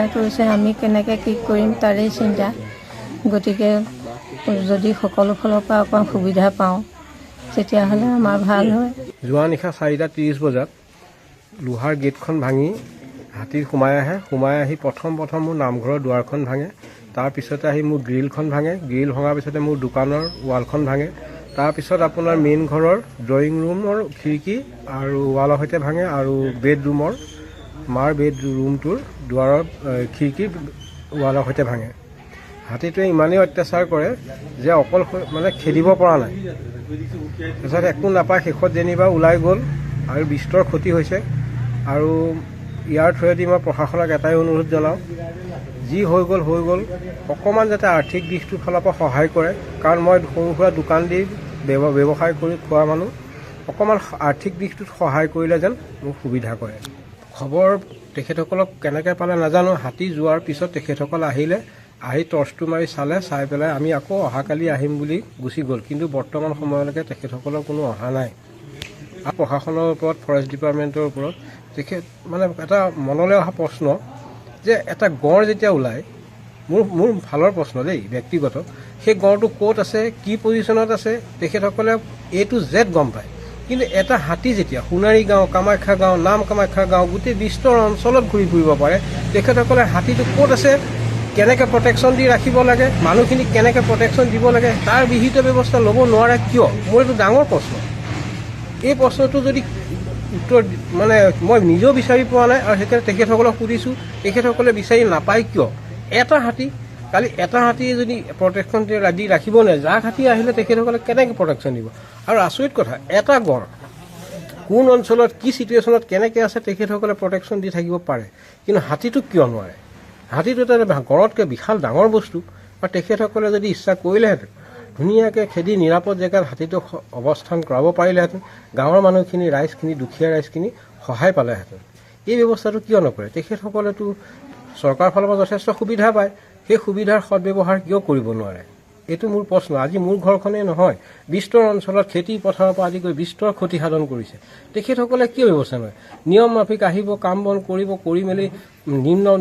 সহায় কৰিছে। আমি কেনেকৈ কি কৰিম তাৰেই চিন্তা। গতিকে যদি সকলো ফালৰ পৰা অকণ সুবিধা পাওঁ তেতিয়াহ'লে আমাৰ ভাল হয়। যোৱা নিশা 4:30 বজাত লোহাৰ গেটখন ভাঙি হাতী সোমাই আহি প্ৰথম মোৰ নামঘৰৰ দুৱাৰখন ভাঙে। তাৰপিছতে আহি মোৰ গ্ৰিলখন ভাঙে। গ্ৰিল ভঙাৰ পিছতে মোৰ দোকানৰ ৱালখন ভাঙে। তাৰপিছত আপোনাৰ মেইন ঘৰৰ ড্ৰয়িং ৰুমৰ খিৰিকী আৰু ৱালৰ সৈতে ভাঙে আৰু বেডৰুমৰ মাৰ বেডৰুমটোৰ দুৱাৰৰ খিৰিকী ৱালৰ সৈতে ভাঙে। হাতীটোৱে ইমানেই অত্যাচাৰ কৰে যে অকল মানে খেদিব পৰা নাই। তাৰপিছত একো নাপায়, শেষত যেনিবা ওলাই গ'ল আৰু বিস্তৰ ক্ষতি হৈছে। আৰু ইয়াৰ থ্ৰুৱেদি মই প্ৰশাসনক এটাই অনুৰোধ জনাওঁ, যি হৈ গ'ল অকণমান যাতে আৰ্থিক দিশটোৰ ফালৰ পৰা সহায় কৰে। কাৰণ মই সৰু সুৰা দোকান দি ব্যৱসায় কৰি খোৱা মানুহ, অকণমান আৰ্থিক দিশটোত সহায় কৰিলে যেন মোক সুবিধা কৰে। খবৰ তেখেতসকলক কেনেকৈ পালে নাজানো। হাতী যোৱাৰ পিছত তেখেতসকল আহি টৰ্চটো মাৰি চাই পেলাই আমি আকৌ অহাকালি আহিম বুলি গুচি গ'ল। কিন্তু বৰ্তমান সময়লৈকে তেখেতসকলৰ কোনো অহা নাই। আৰু প্ৰশাসনৰ ওপৰত, ফৰেষ্ট ডিপাৰ্টমেণ্টৰ ওপৰত মানে এটা মনলৈ অহা প্ৰশ্ন যে এটা গড় যেতিয়া ওলায়, মোৰ ভালৰ প্ৰশ্ন দেই ব্যক্তিগত, সেই গড়টো ক'ত আছে, কি পজিশ্যনত আছে তেখেতসকলে A to Z গম পায়। কিন্তু এটা হাতী যেতিয়া সোণাৰী গাঁও, কামাখ্যা গাঁও, নাম কামাখ্যা গাঁও গোটেই বিস্তৰ অঞ্চলত ঘূৰি ফুৰিব পাৰে, তেখেতসকলে হাতীটো ক'ত আছে, কেনেকৈ প্ৰটেকশ্যন দি ৰাখিব লাগে, মানুহখিনিক কেনেকৈ প্ৰটেকশ্যন দিব লাগে তাৰ বিহিত ব্যৱস্থা ল'ব নোৱাৰে কিয়? মোৰ এইটো ডাঙৰ প্ৰশ্ন। এই প্ৰশ্নটো যদি উত্তৰ মানে মই নিজেও বিচাৰি পোৱা নাই আৰু সেইকাৰণে তেখেতসকলক সুধিছোঁ, তেখেতসকলে বিচাৰি নাপায় কিয়? এটা হাতী যদি প্ৰটেকশ্যন দি ৰাখিব নোৱাৰে, যাক হাতী আহিলে তেখেতসকলে কেনেকৈ প্ৰটেকশ্যন দিব? আৰু আচৰিত কথা, এটা গড় কোন অঞ্চলত কি চিটুৱেশ্যনত কেনেকৈ আছে তেখেতসকলে প্ৰটেকশ্যন দি থাকিব পাৰে, কিন্তু হাতীটো কিয় নোৱাৰে? হাতীটো এটা গড়তকৈ বিশাল ডাঙৰ বস্তু। আৰু তেখেতসকলে যদি ইচ্ছা কৰিলেহেঁতেন ধুনীয়াকৈ খেদি নিৰাপদ জেগাত হাতীটোক অৱস্থান কৰাব পাৰিলেহেঁতেন, গাঁৱৰ মানুহখিনি, ৰাইজখিনি, দুখীয়া ৰাইজখিনি সহায় পালেহেঁতেন। এই ব্যৱস্থাটো কিয় নকৰে? তেখেতসকলেতো চৰকাৰৰ ফালৰ পৰা যথেষ্ট সুবিধা পায়, সেই সুবিধাৰ সদব্যৱহাৰ কিয় কৰিব নোৱাৰে? এইটো মোৰ প্ৰশ্ন। আজি মোৰ ঘৰখনেই নহয়, বিস্তৰ অঞ্চলত খেতি পথাৰৰ পৰা আদি কৰি বিস্তৰ ক্ষতি সাধন কৰিছে। তেখেতসকলে কিয় ব্যৱস্থা নলয়? নিয়ম মাফিক আহিব, কাম বন কৰিব, কৰি মেলি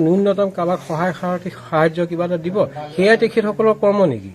ন্যূনতম কাৰোবাক সাহায্য কিবা এটা দিব, সেয়াই তেখেতসকলৰ কৰ্ম নেকি?